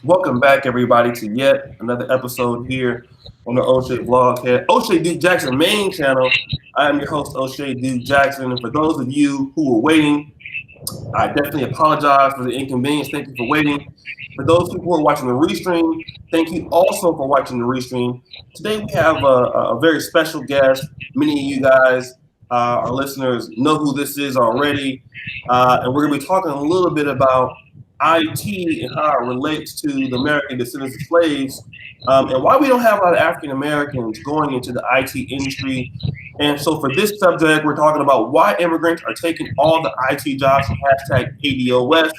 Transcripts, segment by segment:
Welcome back, everybody, to yet another episode here on the Oshay Vloghead, Oshay Duke Jackson main channel. I am your host, Oshay Duke Jackson, and for those of you who were waiting, I definitely apologize for the inconvenience. Thank you for waiting. For those people who are watching the restream, thank you also for watching the restream. Today we have a very special guest. Many of you guys, our listeners, know who this is already, and we're going to be talking a little bit about IT and how it relates to the American descendants of slaves, and why we don't have a lot of African Americans going into the IT industry. And so for this subject, we're talking about why immigrants are taking all the IT jobs from hashtag ADOS.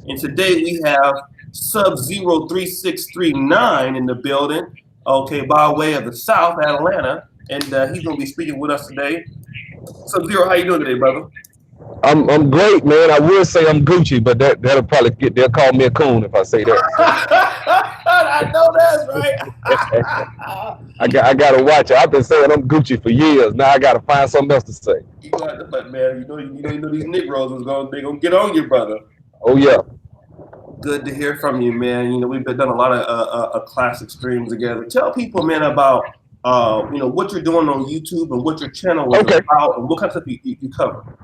And today we have Subzero3639 in the building, okay, by way of the South Atlanta, and he's going to be speaking with us today. Subzero, how you doing today, brother? I'm great, man. I will say I'm Gucci, but they'll call me a coon if I say that. I know that's right. I gotta watch it. I've been saying I'm Gucci for years. Now I gotta find something else to say. You got to, but man, you know these Negroes they're gonna get on you, brother. Oh yeah. Good to hear from you, man. You know, we've done a lot of classic streams together. Tell people, man, about what you're doing on YouTube and what your channel is about and what kind of stuff you cover.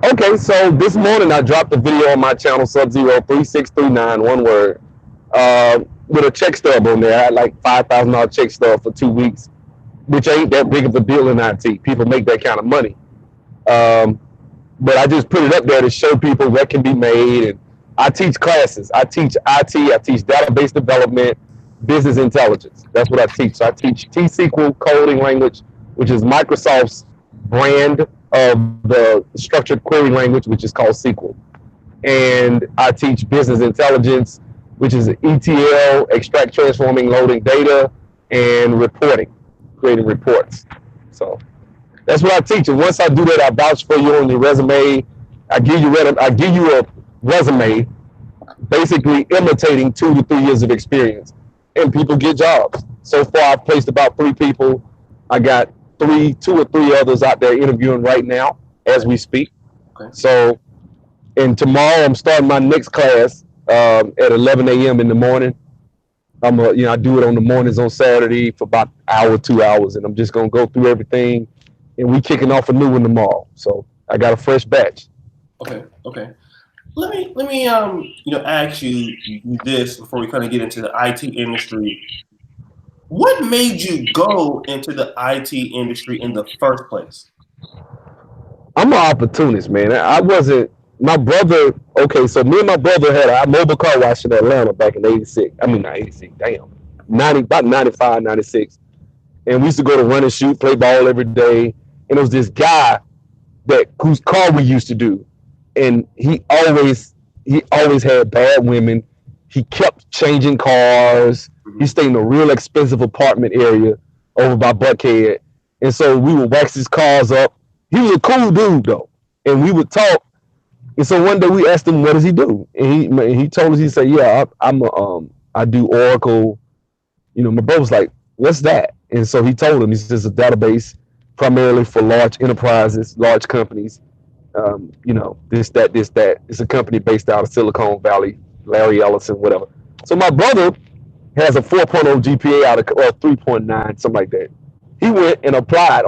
Okay, so this morning I dropped a video on my channel, Subzero3639, one word, with a check stub on there. I had like $5,000 check stub for 2 weeks, which ain't that big of a deal in IT. People make that kind of money. But I just put it up there to show people what can be made. And I teach classes. I teach IT, I teach database development, business intelligence. That's what I teach. So I teach T-SQL coding language, which is Microsoft's brand of the structured query language, which is called SQL. And I teach business intelligence, which is ETL, extract, transforming, loading data, and reporting, creating reports. So that's what I teach. And once I do that, I vouch for you on your resume. I give you a resume basically imitating 2 to 3 years of experience, and people get jobs. So far, I've placed about 3 people. I got 2 or 3 others out there interviewing right now as we speak. Okay. So, and tomorrow I'm starting my next class at 11 a.m. in the morning. I do it on the mornings on Saturday for about an hour, 2 hours, and I'm just gonna go through everything, and we kicking off a new one tomorrow. So I got a fresh batch. Okay. Let me ask you this before we kind of get into the IT industry. What made you go into the IT industry in the first place? I'm an opportunist, man. I wasn't, my brother, so me and my brother had a mobile car wash in Atlanta back in 86. I mean, not 86, damn. About 95, 96. And we used to go to run and shoot, play ball every day. And it was this guy whose car we used to do. And he always had bad women. He kept changing cars. He stayed in a real expensive apartment area over by Buckhead. And so we would wax his cars up. He was a cool dude though. And we would talk. And so one day we asked him, what does he do? And he told us, he said, yeah, I do Oracle. My brother was like, what's that? And so he told him, he says, a database primarily for large enterprises, large companies. This, that. It's a company based out of Silicon Valley, Larry Ellison, whatever. So my brother has a 4.0 GPA or 3.9, something like that. He went and applied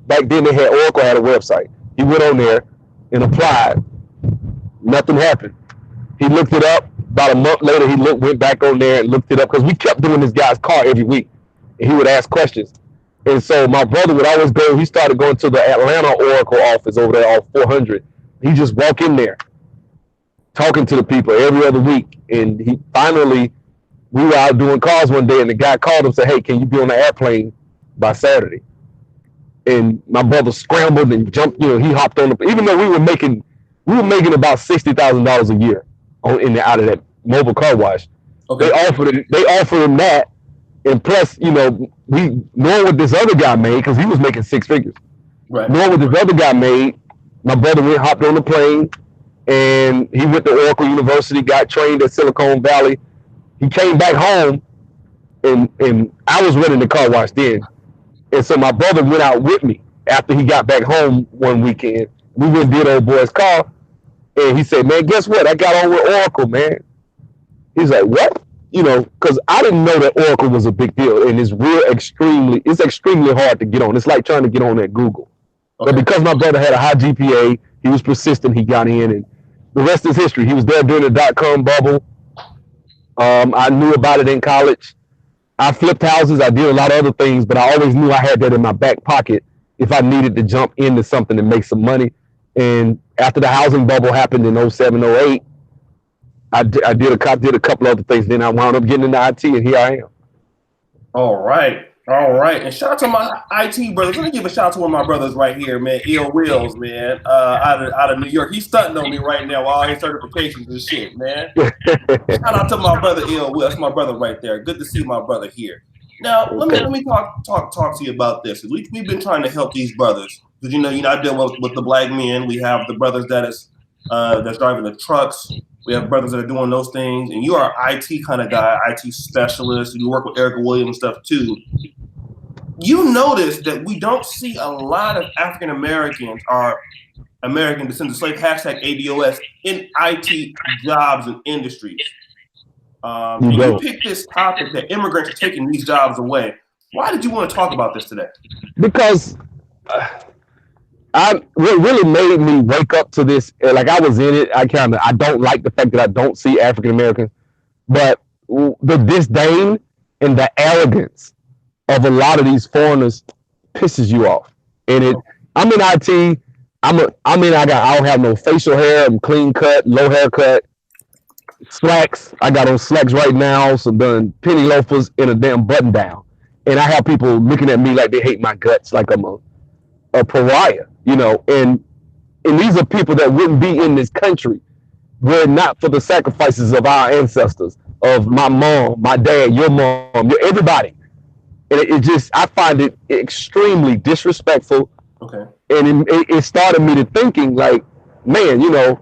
back then Oracle had a website. He went on there and applied. Nothing happened. He looked it up. About a month later, he went back on there and looked it up because we kept doing this guy's car every week. And he would ask questions. And so my brother would always go, he started going to the Atlanta Oracle office over there off 400. He just walk in there, talking to the people every other week. And we were out doing calls one day and the guy called him and said, hey, can you be on the airplane by Saturday? And my brother scrambled and jumped, he hopped on even though we were making about $60,000 a year out of that mobile car wash. Okay. They offered him that. And plus, we knowing what this other guy made, because he was making 6 figures. Right. Knowing what this other guy made, my brother hopped on the plane, and he went to Oracle University, got trained at Silicon Valley. He came back home, and I was running the car wash then. And so my brother went out with me after he got back home one weekend. We went and did old boy's car, and he said, man, guess what? I got on with Oracle, man. He's like, what? you know, because I didn't know that Oracle was a big deal, and it's extremely hard to get on. It's like trying to get on at Google. Okay. But because my brother had a high GPA, he was persistent, he got in, and the rest is history. He was there during the dot-com bubble. I knew about it in college. I flipped houses, I did a lot of other things, but I always knew I had that in my back pocket if I needed to jump into something and make some money. And after the housing bubble happened in 07, 08, I did a couple other things. Then I wound up getting into IT, and here I am. All right. And shout out to my IT brothers. Let me give a shout out to one of my brothers right here, man. Ill Wills, man, out of New York. He's stunting on me right now with all his certifications and shit, man. Shout out to my brother Ill Wills. That's my brother right there. Good to see my brother here. Now, let me talk to you about this. We've been trying to help these brothers because you know I deal with the black men. We have the brothers that's driving the trucks. We have brothers that are doing those things, and you are an IT kind of guy, IT specialist. You work with Erica Williams and stuff too. You notice that we don't see a lot of African Americans or American descendants, like #ADOS, in IT jobs and industries. And you picked this topic that immigrants are taking these jobs away. Why did you want to talk about this today? Because what really made me wake up to this, like I was in it, I don't like the fact that I don't see African Americans, but the disdain and the arrogance of a lot of these foreigners pisses you off. And I'm in IT, I don't have no facial hair, I'm clean cut, low haircut, slacks. I got on slacks right now, some done penny loafers and a damn button down. And I have people looking at me like they hate my guts, like I'm a pariah, you know, and these are people that wouldn't be in this country were it not for the sacrifices of our ancestors, of my mom, my dad, your mom, everybody. And I find it extremely disrespectful. Okay. And it started me to thinking like, man, you know,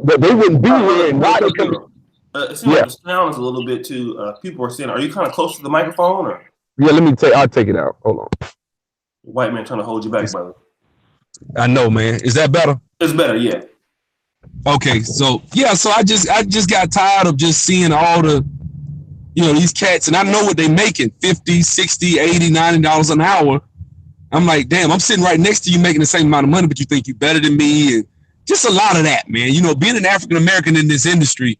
that they wouldn't be here and why they come. It seems like the sound is a little bit too, people are saying, are you kind of close to the microphone? Or? Yeah, I'll take it out. Hold on. White man trying to hold you back, brother. I know, man. Is that better? It's better, yeah. Okay, so I just got tired of just seeing all the, you know, these cats, and I know what they making, $50, $60, $80, $90 an hour. I'm like, damn, I'm sitting right next to you making the same amount of money, but you think you're better than me, and just a lot of that, man. You know, being an African American in this industry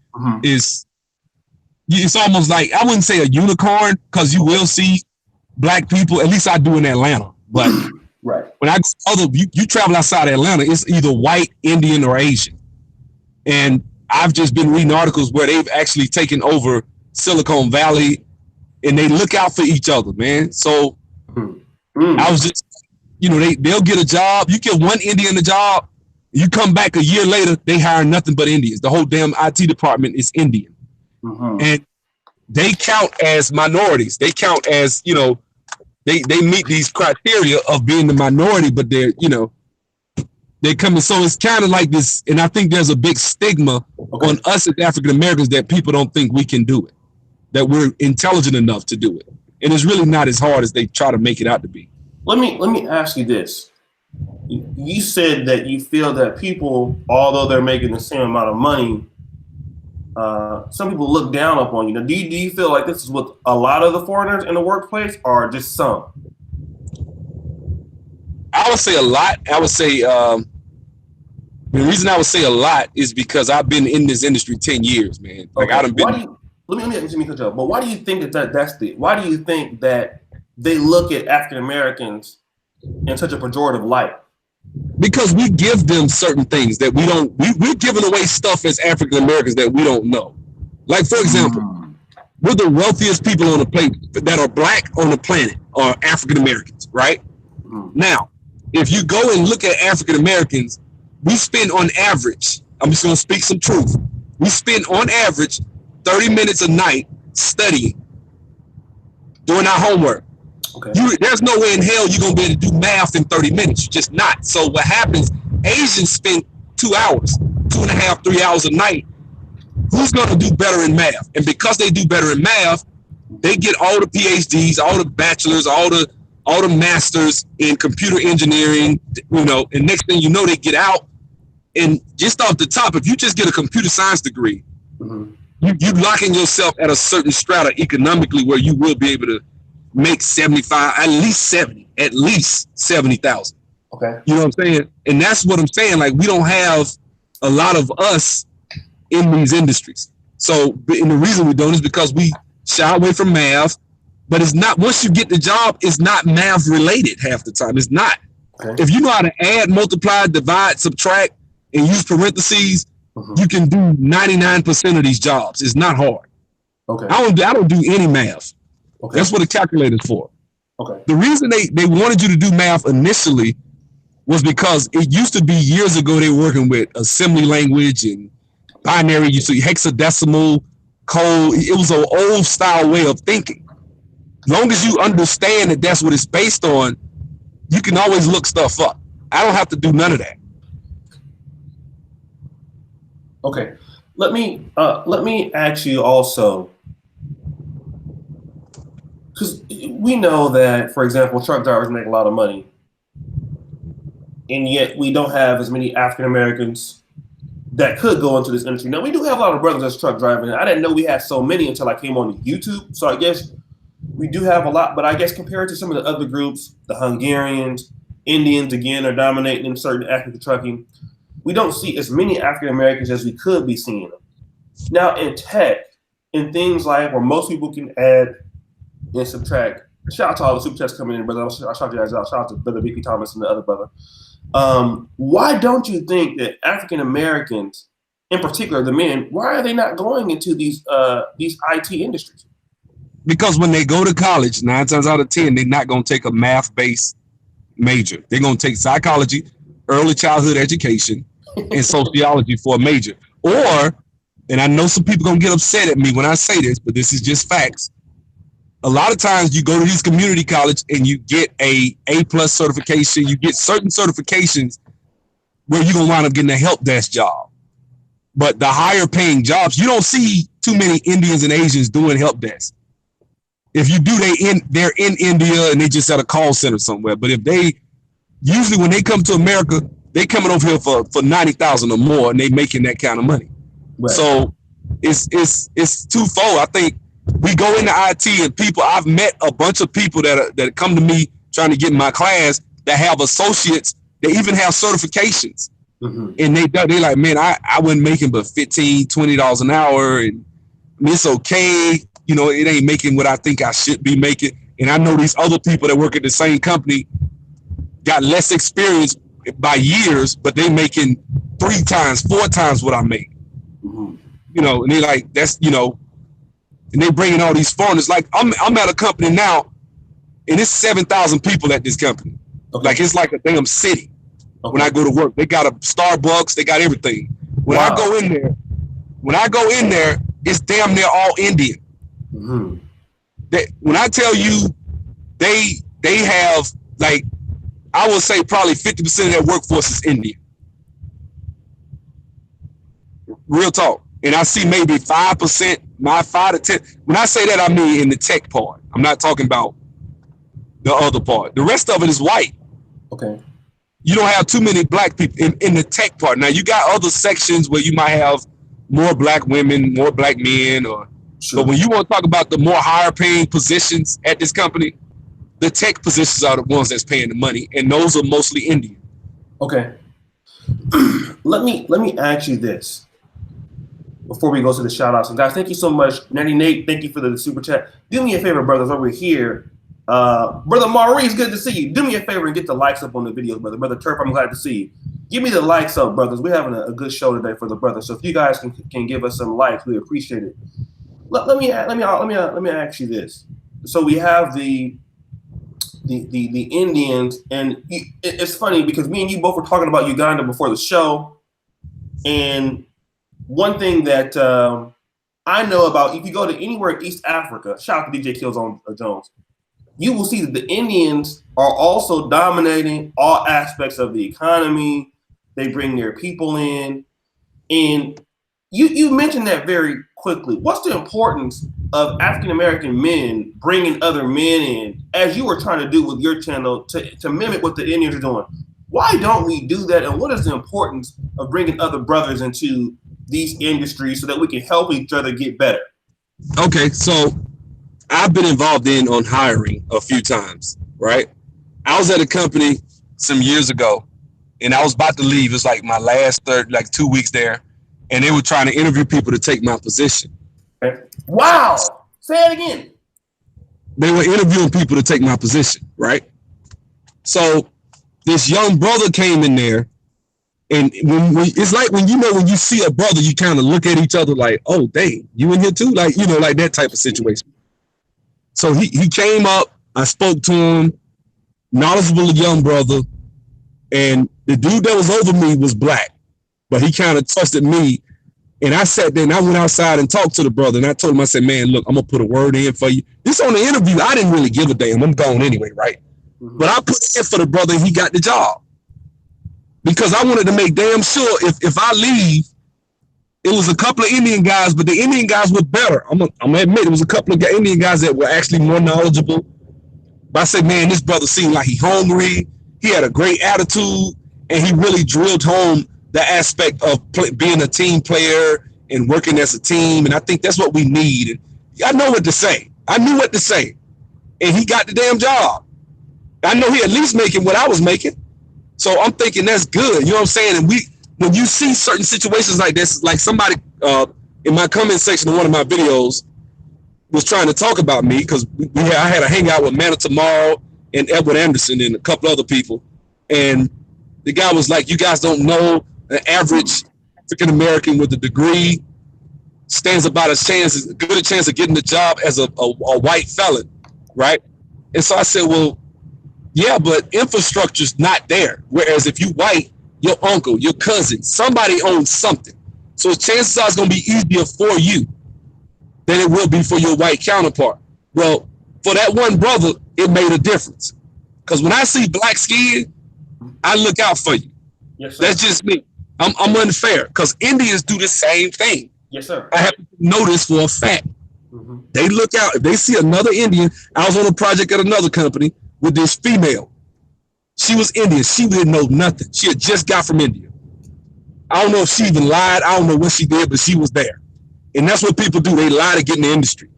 it's almost like, I wouldn't say a unicorn, because you will see black people, at least I do in Atlanta. But right. When I go you travel outside Atlanta, it's either white, Indian, or Asian. And I've just been reading articles where they've actually taken over Silicon Valley, and they look out for each other, man. So I was just, you know, they'll get a job. You get one Indian a job, you come back a year later, they hire nothing but Indians. The whole damn IT department is Indian. And they count as minorities. They count as, you know, they meet these criteria of being the minority, but they're, you know, they coming. So it's kind of like this, and I think there's a big stigma on us as African Americans that people don't think we can do it, that we're intelligent enough to do it, and it's really not as hard as they try to make it out to be. Let me ask you this: you said that you feel that people, although they're making the same amount of money, some people look down upon you. Now, do you feel like this is with a lot of the foreigners in the workplace, or just some? I would say a lot. I would say the reason I would say a lot is because I've been in this industry 10 years, man. Like I done been. Let me cut you off. But why do you think why do you think that they look at African Americans in such a pejorative light? Because we give them certain things that we don't. We're giving away stuff as African Americans that we don't know. Like, for example, we're the wealthiest people on the planet that are black on the planet are African Americans, right? Now, if you go and look at African Americans, we spend on average, I'm just going to speak some truth. We spend on average 30 minutes a night studying, doing our homework. Okay. There's no way in hell you're going to be able to do math in 30 minutes. You're just not. So what happens, Asians spend 2 hours, 2.5, 3 hours a night. Who's going to do better in math? And because they do better in math, they get all the PhDs, all the bachelors, all the masters in computer engineering, you know, and next thing you know, they get out. And just off the top, if you just get a computer science degree, you locking yourself at a certain strata economically where you will be able to make 75, at least 70,000. Okay. You know what I'm saying? And that's what I'm saying. Like, we don't have a lot of us in these industries. So, and the reason we don't is because we shy away from math, but it's not, once you get the job, it's not math related half the time. It's not. Okay. If you know how to add, multiply, divide, subtract, and use parentheses, you can do 99% of these jobs. It's not hard. Okay. I don't do any math. Okay. That's what a calculator's for. Okay. The reason they wanted you to do math initially was because it used to be years ago they were working with assembly language and binary, you see hexadecimal code. It was an old style way of thinking. As long as you understand that that's what it's based on, you can always look stuff up. I don't have to do none of that. Okay. Let me ask you also, because we know that, for example, truck drivers make a lot of money, and yet we don't have as many African Americans that could go into this industry. Now, we do have a lot of brothers that's truck driving. I didn't know we had so many until I came on YouTube. So I guess we do have a lot, but I guess compared to some of the other groups, the Hungarians, Indians, again, are dominating in certain African trucking. We don't see as many African Americans as we could be seeing them. Now, in tech, in things like where most people can add and subtract, shout out to all the super chats coming in, brother. I'll shout you guys out. Shout out to Brother Vicky Thomas and the other brother. Why don't you think that African Americans, in particular the men, why are they not going into these IT industries? Because when they go to college, 9 times out of 10, they're not going to take a math-based major. They're going to take psychology, early childhood education, and sociology for a major. Or, and I know some people going to get upset at me when I say this, but this is just facts. A lot of times you go to these community college and you get a A+ certification. You get certain certifications where you're going to wind up getting a help desk job. But the higher paying jobs, you don't see too many Indians and Asians doing help desk. If you do, they're in India and they just at a call center somewhere. But if usually when they come to America, they coming over here for 90,000 or more, and they making that kind of money. Right. So it's twofold. I think we go into IT and I've met a bunch of people that come to me trying to get in my class that have associates. They even have certifications. Mm-hmm. And they like, man, I wasn't making but $15, $20 an hour, and it's okay. You know, it ain't making what I think I should be making. And I know these other people that work at the same company got less experience by years, but they making 3 times, 4 times what I make. Mm-hmm. You know, and they like, that's, you know, and they bringing all these foreigners. Like I'm at a company now, and it's 7,000 people at this company. Okay. Like it's like a damn city. Okay. When I go to work, they got a Starbucks, they got everything. When I go in there, it's damn near all Indian. Mm-hmm. When I tell you, they have, like, I would say probably 50% of their workforce is Indian. Real talk. And I see maybe 5%, my 5 to 10. When I say that, I mean in the tech part. I'm not talking about the other part. The rest of it is white. Okay. You don't have too many black people in the tech part. Now, you got other sections where you might have more black women, more black men, or sure. But when you want to talk about the more higher paying positions at this company, the tech positions are the ones that's paying the money, and those are mostly Indian. Okay. Let me ask you this before we go to the shout outs. And guys, thank you so much. Natty Nate, thank you for the super chat. Do me a favor, brothers, over here. Brother Maurice, good to see you. Do me a favor and get the likes up on the videos, brother. Brother Turf, I'm glad to see you. Give me the likes up, brothers. We're having a good show today for the brothers. So if you guys can give us some likes, we appreciate it. Let me ask you this. So we have the Indians, and it's funny because me and you both were talking about Uganda before the show, and one thing that I know about, if you go to anywhere in East Africa, shout out to DJ Killzone Jones, you will see that the Indians are also dominating all aspects of the economy. They bring their people in, and you mentioned that very quickly. What's the importance of African-American men bringing other men in, as you were trying to do with your channel, to mimic what the Indians are doing? Why don't we do that? And what is the importance of bringing other brothers into these industries so that we can help each other get better? Okay, so I've been involved on hiring a few times, right? I was at a company some years ago, and I was about to leave. It was like my last 2 weeks there, and they were trying to interview people to take my position. Okay. Wow! Say it again. They were interviewing people to take my position, right? So this young brother came in there, and it's like when you see a brother, you kind of look at each other like, oh, dang, you in here too? Like, like that type of situation. So he came up, I spoke to him, knowledgeable young brother, and the dude that was over me was black, but he kind of trusted me. And I sat there and I went outside and talked to the brother, and I told him, I said, man, look, I'm going to put a word in for you. This on the interview, I didn't really give a damn. I'm gone anyway, right? Mm-hmm. But I put in for the brother and he got the job. Because I wanted to make damn sure if I leave, it was a couple of Indian guys, but the Indian guys were better. I'm gonna admit it was a couple of Indian guys that were actually more knowledgeable. But I said, man, this brother seemed like he hungry. He had a great attitude, and he really drilled home the aspect of being a team player and working as a team. And I think that's what we need. And I know what to say. I knew what to say. And he got the damn job. I know he at least making what I was making. So I'm thinking that's good. You know what I'm saying? And when you see certain situations like this, like somebody in my comment section of one of my videos was trying to talk about me because I had a hangout with Manna Tomorrow and Edward Anderson and a couple other people. And the guy was like, you guys don't know an average African-American with a degree stands about as good a chance of getting the job as a white felon, right? And so I said, well, yeah, but infrastructure's not there. Whereas if you white, your uncle, your cousin, somebody owns something. So chances are it's going to be easier for you than it will be for your white counterpart. Well, for that one brother, it made a difference. Because when I see black skin, I look out for you. Yes, sir. That's just me. I'm unfair because Indians do the same thing. Yes, sir. I have noticed for a fact. Mm-hmm. They look out. If they see another Indian, I was on a project at another company with this female. She was Indian. She didn't know nothing. She had just got from India. I don't know if she even lied. I don't know what she did, but she was there. And that's what people do. They lie to get in the industry.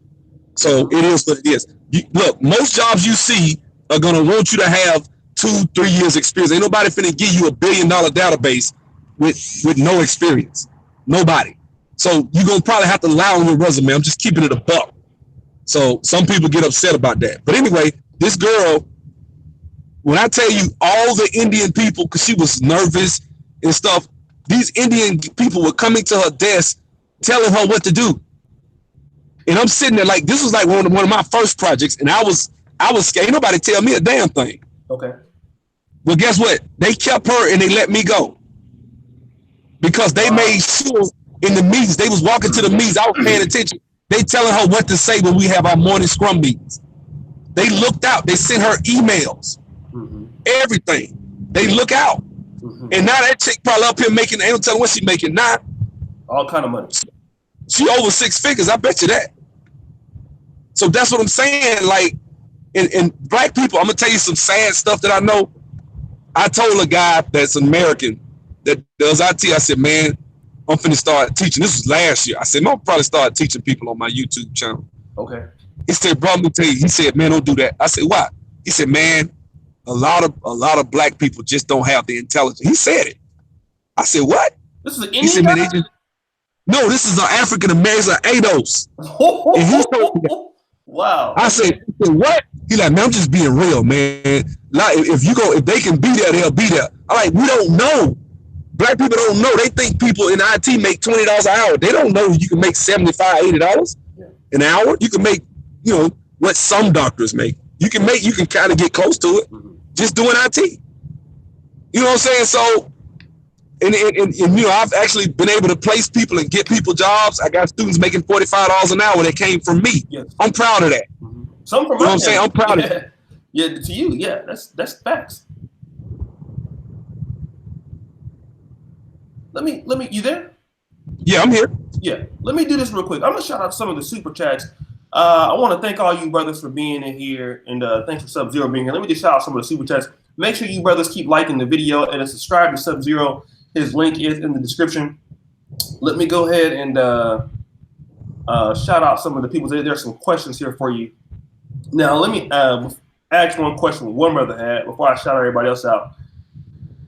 So it is what it is. Look, most jobs you see are going to want you to have 2-3 years experience. Ain't nobody finna give you $1 billion database with no experience. Nobody. So you're going to probably have to lie on your resume. I'm just keeping it a buck. So some people get upset about that. But anyway, this girl, when I tell you all the Indian people, because she was nervous and stuff, these Indian people were coming to her desk telling her what to do. And I'm sitting there like, this was like one of my first projects, and I was scared. Ain't nobody tell me a damn thing. Okay. Well, guess what? They kept her and they let me go. Because they made sure in the meetings, they was walking to the meetings, I was paying attention. They telling her what to say when we have our morning scrum meetings. They looked out. They sent her emails. Mm-hmm. Everything. They look out. Mm-hmm. And now that chick probably up here making, ain't no telling what she making now. All kind of money. She over 6 figures. I bet you that. So that's what I'm saying. Like, and black people, I'm going to tell you some sad stuff that I know. I told a guy that's an American that does IT, I said, man, I'm finna start teaching. This was last year. I said, I'll probably start teaching people on my YouTube channel. Okay. He said, bro, let me tell you. He said, man, don't do that. I said, why? He said, man, a lot of black people just don't have the intelligence. He said it. I said, what? This is an Indian guy? No, this is an African American, ADOS. And he told me that. Wow. I said, what? He like, man, I'm just being real, man. Like, if they can be there, they'll be there. I'm like, we don't know. Black people don't know. They think people in IT make $20 an hour. They don't know you can make $75, $80 an hour. You can make, what some doctors make. You can kind of get close to it just doing IT. You know what I'm saying? So, and I've actually been able to place people and get people jobs. I got students making $45 an hour that came from me. Yes. I'm proud of that. Mm-hmm. Some from you know what I'm saying? I'm proud of that. Yeah, to you, yeah, that's facts. Let me, you there? Yeah, I'm here. Yeah, let me do this real quick. I'm gonna shout out some of the super chats. I want to thank all you brothers for being in here, and thanks for Subzero being here. Let me just shout out some of the super chats. Make sure you brothers keep liking the video and subscribe to Subzero. His link is in the description. let me go ahead and shout out some of the people. There's some questions here for you. Now, let me ask one question one brother had before I shout everybody else out.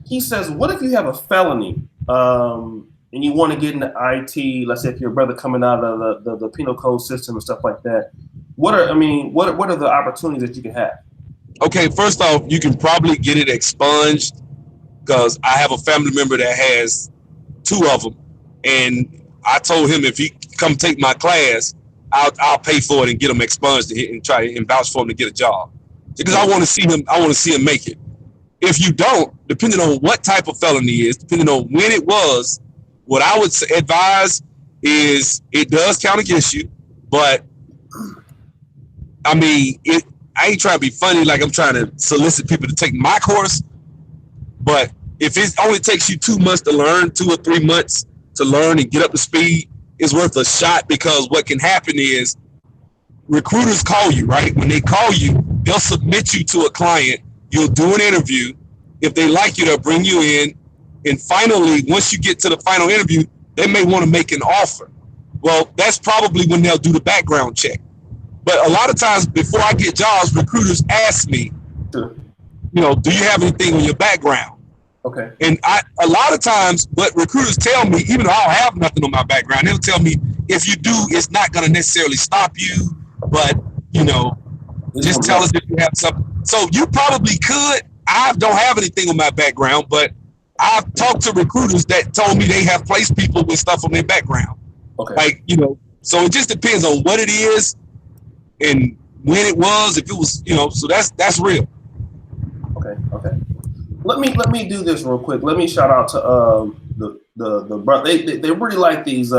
He says, what if you have a felony and you want to get into IT? Let's say if you're a brother coming out of the penal code system and stuff like that. What are the opportunities that you can have? Okay, first off, you can probably get it expunged because I have a family member that has 2 of them, and I told him if he come take my class, I'll pay for it and get him expunged and try and vouch for him to get a job because I want to see him. I want to see him make it. If you don't, depending on what type of felony is, depending on when it was, what I would advise is it does count against you, but I mean, I ain't trying to be funny like I'm trying to solicit people to take my course, but if it only takes you 2 months to learn, 2 or 3 months to learn and get up to speed, it's worth a shot because what can happen is recruiters call you, right? When they call you, they'll submit you to a client. You'll do an interview. If they like you, they'll bring you in. And finally, once you get to the final interview, they may want to make an offer. Well, that's probably when they'll do the background check. But a lot of times before I get jobs, recruiters ask me, Sure. do you have anything on your background? Okay. And a lot of times what recruiters tell me, even though I don't have nothing on my background, they'll tell me if you do, it's not going to necessarily stop you, but just tell us if you have something. So you probably could. I don't have anything on my background, but I've talked to recruiters that told me they have placed people with stuff on their background. Okay. So it just depends on what it is and when it was, if it was, so that's real. Okay. Let me do this real quick. Let me shout out to the brother. They really like these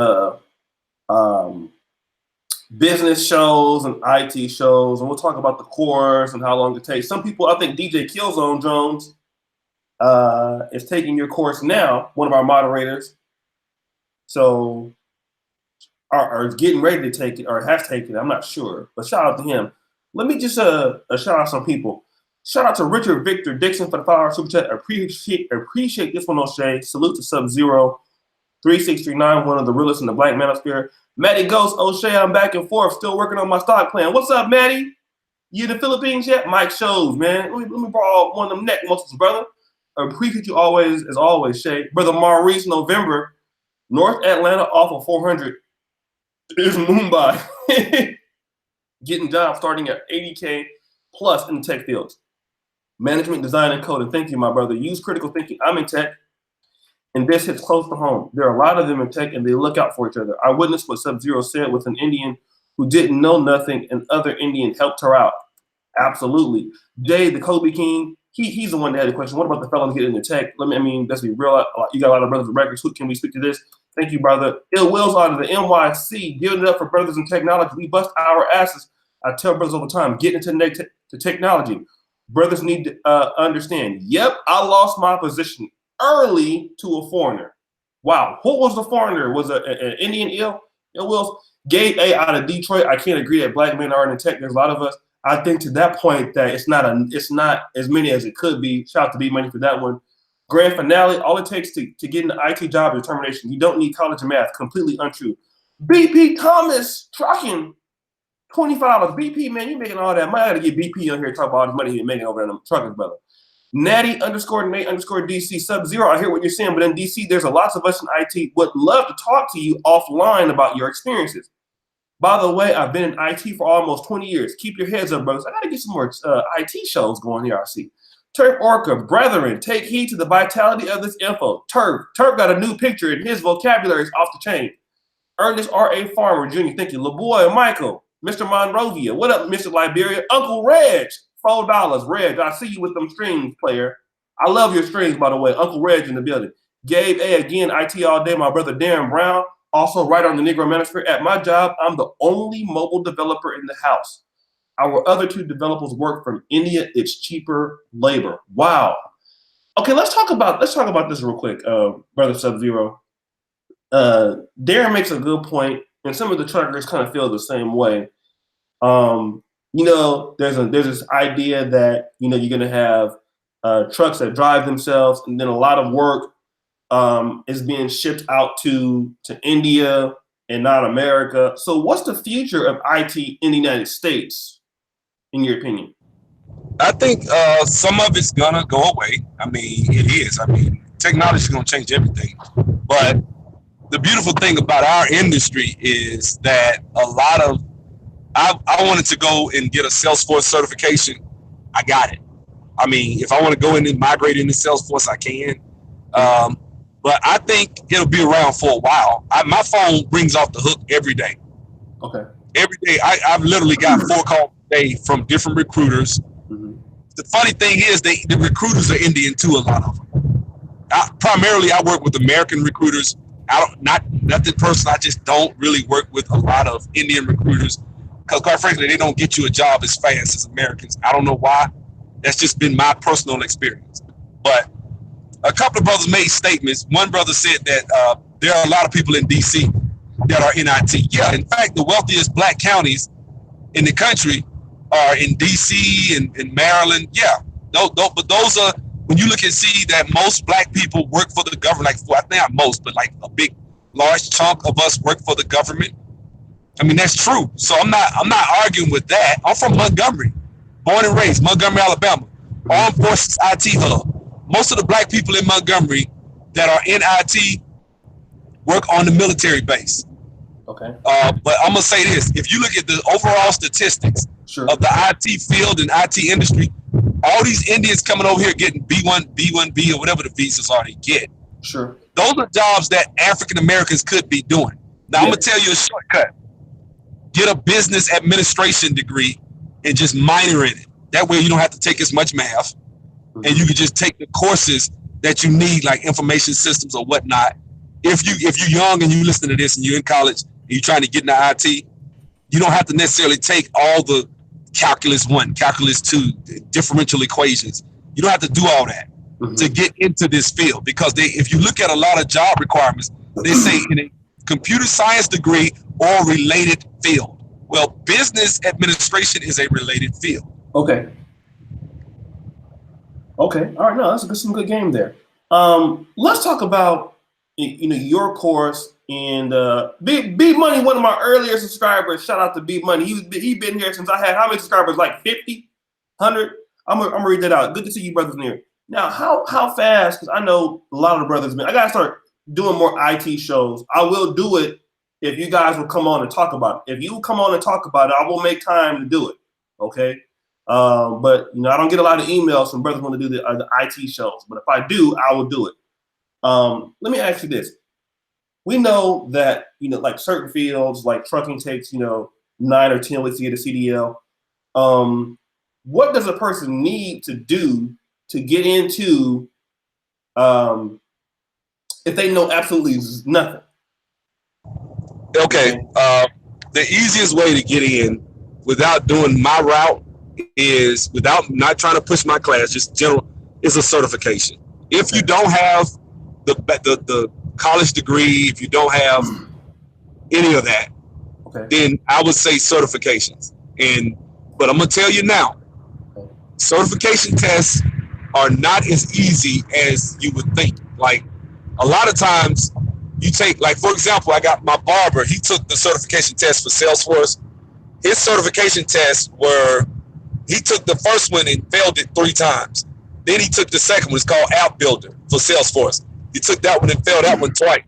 business shows and IT shows, and we'll talk about the course and how long it takes. Some people, I think DJ Killzone Jones is taking your course now, one of our moderators. So are getting ready to take it or has taken it. I'm not sure, but shout out to him. Let me just shout out some people. Shout out to Richard Victor Dixon for the $5 super chat. Appreciate this one, Oshay. Salute to Subzero3639, one of the realest in the Black Manosphere. Maddie Ghost, Oshay, I'm back and forth, still working on my stock plan. What's up, Maddie? You in the Philippines yet? Mike shows, man. Let me borrow one of them neck muscles, brother. Appreciate you always, as always, Shay. Brother Maurice November, North Atlanta off of 400 is Mumbai. Getting jobs starting at 80K plus in the tech fields. Management, design, and coding. Thank you, my brother. Use critical thinking. I'm in tech, and this hits close to home. There are a lot of them in tech, and they look out for each other. I witnessed what Subzero said with an Indian who didn't know nothing, and other Indian helped her out. Absolutely. Jay, the Kobe King, he's the one that had the question. What about the felons getting into tech? Let's be real. You got a lot of brothers with records. Who can we speak to this? Thank you, brother. Ill Wills out of the NYC. Giving it up for brothers in technology. We bust our asses. I tell brothers all the time, get into technology. Brothers need to understand. Yep, I lost my position early to a foreigner. Wow, who was the foreigner? Was it an Indian Ill Wills? Gabe A out of Detroit. I can't agree that black men aren't in tech. There's a lot of us. I think to that point that it's not as many as it could be. Shout out to B Money for that one. Grand finale. All it takes to get an IT job is determination. You don't need college and math. Completely untrue. BP Thomas trucking. $25. BP, man, you making all that money. I gotta get BP on here to talk about all this money he's making over in them truckers, brother. Natty _Nate _DC Subzero. I hear what you're saying, but in DC, there's a lots of us in IT would love to talk to you offline about your experiences. By the way, I've been in IT for almost 20 years. Keep your heads up, brothers. I gotta get some more IT shows going here, I see. Turf Orca, brethren, take heed to the vitality of this info. Turf got a new picture and his vocabulary is off the chain. Ernest R.A. Farmer Jr., thank you. LaBoy Michael. Mr. Monrovia. What up, Mr. Liberia? Uncle Reg, $4. Reg, I see you with them strings, player. I love your strings, by the way. Uncle Reg in the building. Gabe A, again, IT all day. My brother Darren Brown, also right on the Negro Manosphere. At my job, I'm the only mobile developer in the house. Our other 2 developers work from India. It's cheaper labor. Wow. Okay, let's talk about this real quick, brother Subzero. Darren makes a good point, and some of the truckers kind of feel the same way. There's this idea that you're going to have trucks that drive themselves, and then a lot of work is being shipped out to India and not America. So what's the future of IT in the United States, in your opinion? I think some of it's gonna go away. I mean, it is. I mean, technology is gonna change everything. But the beautiful thing about our industry is that a lot of I wanted to go and get a Salesforce certification. I got it. I mean, if I want to go in and migrate into Salesforce, I can. But I think it'll be around for a while. My phone rings off the hook every day. Okay. Every day. I've literally got 4 calls a day from different recruiters. Mm-hmm. The funny thing is the recruiters are Indian too, a lot of them. Primarily, I work with American recruiters. Nothing personal. I just don't really work with a lot of Indian recruiters because, quite frankly, they don't get you a job as fast as Americans. I don't know why. That's just been my personal experience. But a couple of brothers made statements. One brother said that there are a lot of people in D.C. that are in IT. Yeah, in fact, the wealthiest black counties in the country are in D.C. and Maryland. Yeah, but those are, when you look and see that most black people work for the government, like, well, I think not most, but like a big, large chunk of us work for the government. I mean, that's true. So I'm not arguing with that. I'm from Montgomery, born and raised, Montgomery, Alabama, Armed Forces IT hub. Most of the black people in Montgomery that are in IT work on the military base. Okay. But I'm gonna say this: if you look at the overall statistics of the IT field and IT industry, all these Indians coming over here getting B1B or whatever the visas are they get. Sure. Those are jobs that African Americans could be doing. Now I'm gonna tell you a shortcut: get a business administration degree and just minor in it. That way you don't have to take as much math. And you can just take the courses that you need, like information systems or whatnot. If you're young and you listen to this and you're in college and you're trying to get into IT, you don't have to necessarily take all the calculus 1, calculus 2, differential equations. You don't have to do all that to get into this field, because if you look at a lot of job requirements, they say in a computer science degree or related field. Well, business administration is a related field. Okay. Okay. All right. No, that's some good game there. Let's talk about your course and B Money, one of my earlier subscribers. Shout out to B Money. He been here since I had how many subscribers? Like 50, 100. I'm gonna read that out. Good to see you brothers in here. Now, how fast? Because I know a lot of the brothers. I gotta start doing more IT shows. I will do it if you guys will come on and talk about it. If you will come on and talk about it, I will make time to do it. Okay. But I don't get a lot of emails from brothers want to do the IT shows. But if I do, I will do it. Let me ask you this: we know that like certain fields, like trucking, takes 9 or 10 weeks to get a CDL. What does a person need to do to get into if they know absolutely nothing? Okay, the easiest way to get in without doing my route is, without not trying to push my class, just general, is a certification. If you don't have the college degree, if you don't have any of that, then I would say certifications. But I'm gonna tell you now, certification tests are not as easy as you would think. Like, a lot of times you take, like, for example, I got my barber, he took the certification test for Salesforce. His certification tests were, he took the first one and failed it 3 times. Then he took the second one, it's called App Builder for Salesforce. He took that one and failed that one twice.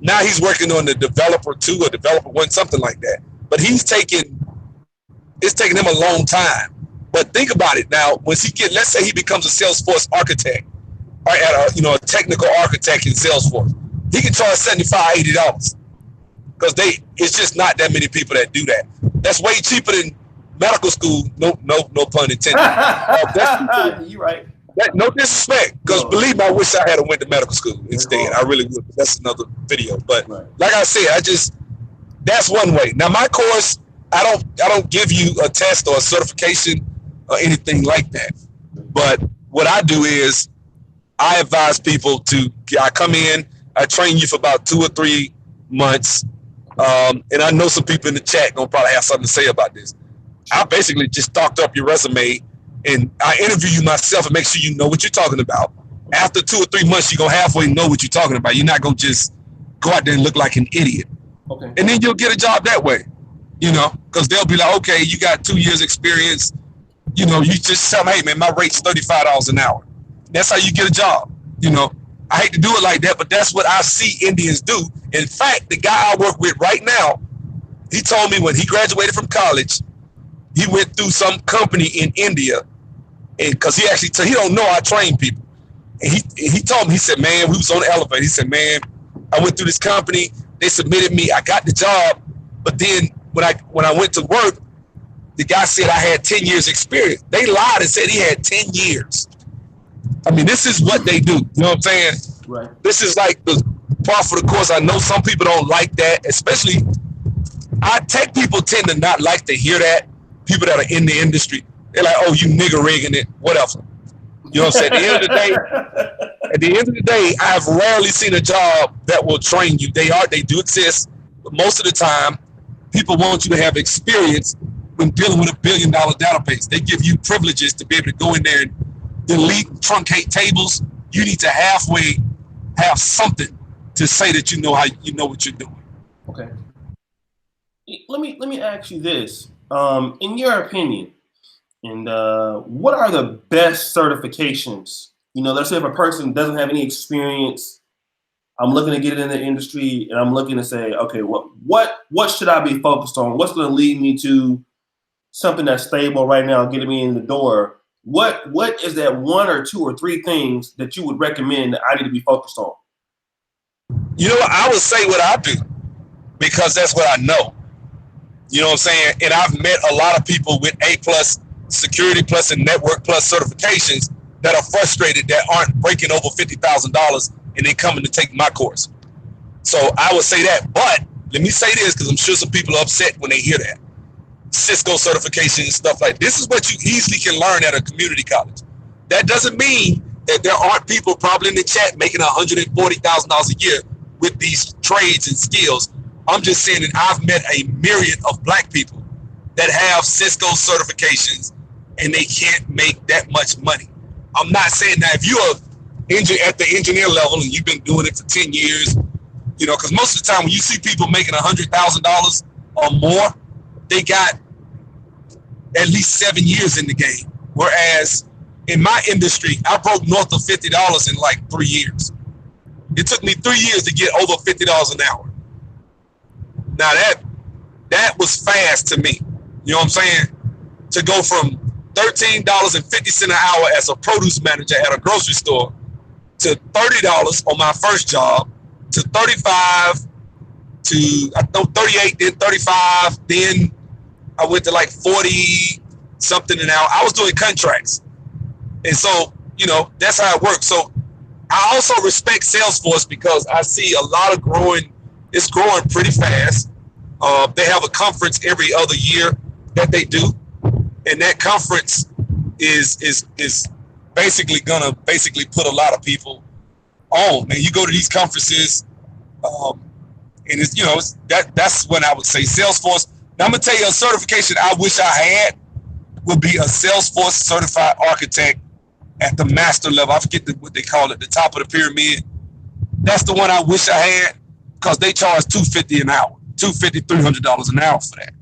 Now he's working on the Developer 2 or Developer 1, something like that. But it's taking him a long time. But think about it now, once let's say he becomes a Salesforce architect, or a technical architect in Salesforce, he can charge $75, $80. Because it's just not that many people that do that. That's way cheaper than medical school. No pun intended. You're right. No disrespect, because believe me, I wish I had went to medical school instead. I really would. That's another video. But like I said, that's one way. Now my course, I don't give you a test or a certification or anything like that. But what I do is I advise people I come in, I train you for about 2 or 3 months. And I know some people in the chat gonna probably have something to say about this. I basically just stocked up your resume, and I interview you myself and make sure you know what you're talking about. after 2 or 3 months, you're going to halfway know what you're talking about. You're not going to just go out there and look like an idiot. Okay. And then you'll get a job that way, you know, because they'll be like, okay, you got 2 years experience. You know, you just tell them, hey, man, my rate's $35 an hour. That's how you get a job, you know. I hate to do it like that, but that's what I see Indians do. In fact, the guy I work with right now, he told me when he graduated from college, he went through some company in India, and because he actually he don't know I train people. And he told me, he said, man, we was on the elevator. He said, man, I went through this company. They submitted me. I got the job. But then when I went to work, the guy said I had 10 years experience. They lied and said he had 10 years. I mean, this is what they do. You know what I'm saying? Right. This is like the par for the course. I know some people don't like that, especially tech people tend to not like to hear that. People that are in the industry, they're like, oh, you nigger rigging it, whatever. You know what I'm saying? At the end of the day, I've rarely seen a job that will train you. They do exist, but most of the time, people want you to have experience when dealing with $1 billion database. They give you privileges to be able to go in there and delete, truncate tables. You need to halfway have something to say that you know what you're doing. Okay. Let me ask you this. In your opinion, and what are the best certifications? You know, let's say if a person doesn't have any experience, I'm looking to get it in the industry, and I'm looking to say, okay, what should I be focused on? What's going to lead me to something that's stable right now, getting me in the door? What is that 1 or 2 or 3 things that you would recommend that I need to be focused on? You know what? I would say what I do because that's what I know. You know what I'm saying? And I've met a lot of people with A+, Security Plus, and Network Plus certifications that are frustrated that aren't breaking over $50,000 and they coming to take my course. So I would say that. But let me say this because I'm sure some people are upset when they hear that. Cisco certification and stuff like this is what you easily can learn at a community college. That doesn't mean that there aren't people probably in the chat making $140,000 a year with these trades and skills. I'm just saying that I've met a myriad of black people that have Cisco certifications and they can't make that much money. I'm not saying that if you're at the engineer level and you've been doing it for 10 years, you know, because most of the time when you see people making $100,000 or more, they got at least 7 years in the game. Whereas in my industry, I broke north of $50 in like 3 years. It took me 3 years to get over $50 an hour. Now that was fast to me. You know what I'm saying? To go from $13.50 an hour as a produce manager at a grocery store to $30 on my first job to 35 to 38, then 35, then I went to like 40 something an hour. I was doing contracts. And so, you know, that's how it works. So I also respect Salesforce because I see a lot of it's growing pretty fast. They have a conference every other year that they do. And that conference is basically gonna put a lot of people on. And you go to these conferences, and it's, you know, that's when I would say Salesforce. Now I'm gonna tell you a certification I wish I had would be a Salesforce certified architect at the master level. I forget what they call it, the top of the pyramid. That's the one I wish I had because they charge $250 an hour, $250, $300 an hour for that.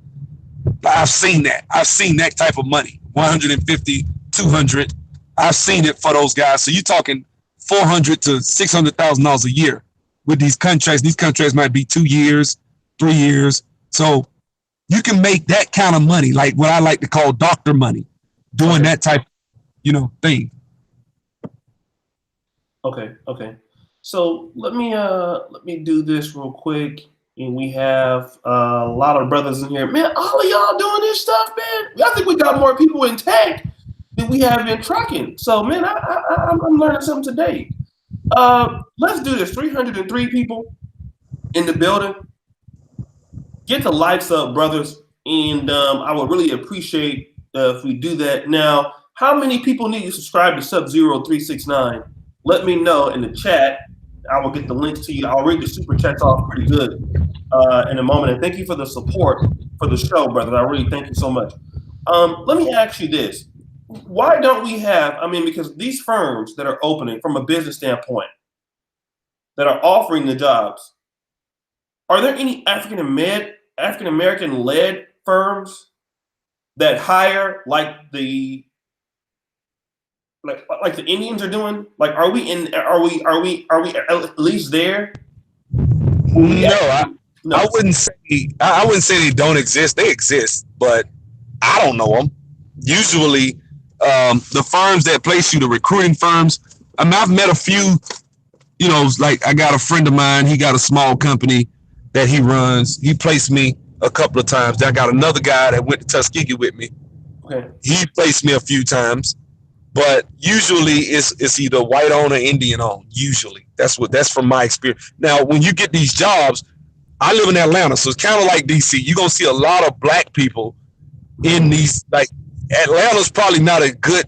I've seen that. I've seen that type of money, $150, $200. I've seen it for those guys. So you're talking $400,000 to $600,000 a year with these contracts. These contracts might be 2 years, 3 years. So you can make that kind of money, like what I like to call doctor money, doing that type, you know, thing. Okay. So let me do this real quick. And we have a lot of brothers in here. Man, all of y'all doing this stuff, man. I think we got more people in tech than we have in trucking. So, man, I'm learning something today. Let's do this. 303 people in the building. Get the likes up, brothers. And I would really appreciate if we do that. Now, how many people need to subscribe to Subzero3639? Let me know in the chat. I will get the links to you. I'll read the super chats off pretty good in a moment. And thank you for the support for the show, brother. I really thank you so much. Let me ask you this. why don't we have? I mean, because these firms that are opening from a business standpoint, that are offering the jobs, are there any African American led firms that hire like the Indians are doing? Like, are we at least there? No, I wouldn't say they don't exist. They exist, but I don't know them. Usually, the firms that place you, the recruiting firms. I mean, I've met a few. You know, like I got a friend of mine. He got a small company that he runs. He placed me a couple of times. I got another guy that went to Tuskegee with me. Okay. He placed me a few times, but usually it's either white owned or Indian owned. Usually, that's from my experience. Now, when you get these jobs, I live in Atlanta, so it's kind of like DC. You're gonna see a lot of black people in these. Like Atlanta's probably not a good.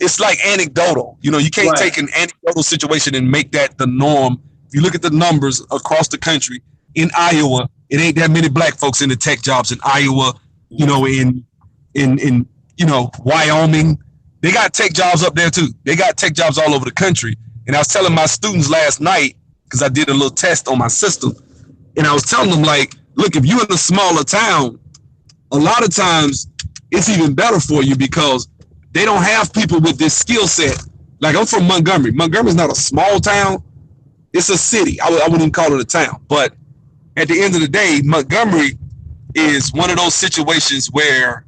It's like anecdotal. You know, you can't take an anecdotal situation and make that the norm. If you look at the numbers across the country, in Iowa, it ain't that many black folks in the tech jobs in Iowa. You know, in you know, Wyoming, they got tech jobs up there too. They got tech jobs all over the country. And I was telling my students last night, because I did a little test on my system, and I was telling them, like, look, if you're in a smaller town, a lot of times it's even better for you because they don't have people with this skill set. Like, I'm from Montgomery. Montgomery's not a small town. It's a city. I wouldn't even call it a town. But at the end of the day, Montgomery is one of those situations where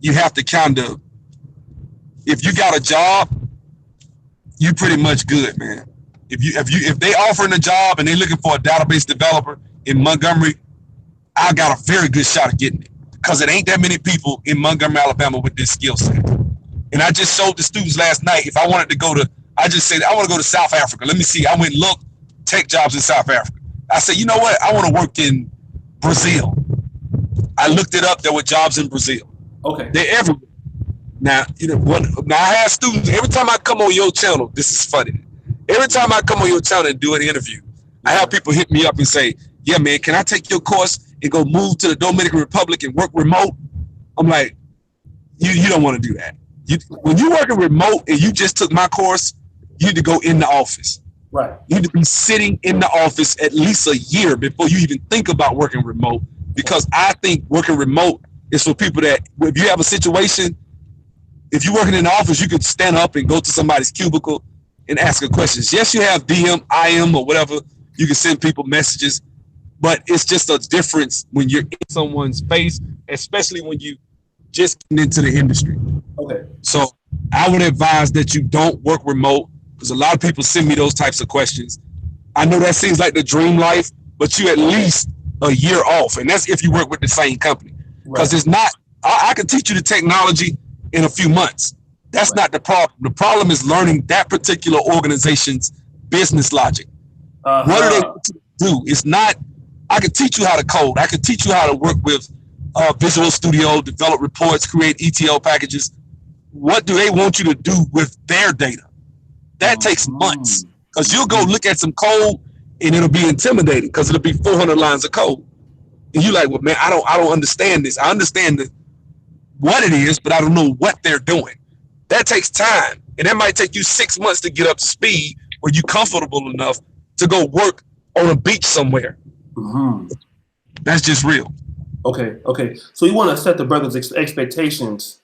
you have to kind of, if you got a job, you pretty much good, man. If they offering a job and they're looking for a database developer in Montgomery, I got a very good shot of getting it because it ain't that many people in Montgomery, Alabama with this skill set. And I just showed the students last night, if I wanted to go to, I just said, I want to go to South Africa. Let me see. I went and looked, tech jobs in South Africa. I said, you know what? I want to work in Brazil. I looked it up. There were jobs in Brazil. Okay. They're everywhere. Now, you know, now I have students, every time I come on your channel, this is funny. Every time I come on your channel and do an interview, I have people hit me up and say, yeah, man, can I take your course and go move to the Dominican Republic and work remote? I'm like, you don't want to do that. When you're working remote and you just took my course, you need to go in the office. Right. You need to be sitting in the office at least a year before you even think about working remote. Because I think working remote is for people that, if you have a situation, if you're working in the office, you can stand up and go to somebody's cubicle and ask a question. Yes, you have DM, IM, or whatever. You can send people messages, but it's just a difference when you're in someone's face, especially when you just get into the industry. Okay. So I would advise that you don't work remote because a lot of people send me those types of questions. I know that seems like the dream life, but you at least a year off, and that's if you work with the same company. Because it's not, I can teach you the technology in a few months. That's not the problem. The problem is learning that particular organization's business logic. What do they want to do? It's not, I can teach you how to code. I can teach you how to work with Visual Studio, develop reports, create ETL packages. What do they want you to do with their data? That takes months because you'll go look at some code and it'll be intimidating because it'll be 400 lines of code. And you're like, well, man, I don't understand this. I understand what it is, but I don't know what they're doing. That takes time. And that might take you 6 months to get up to speed where you're comfortable enough to go work on a beach somewhere. That's just real. Okay. So you want to set the brothers' expectations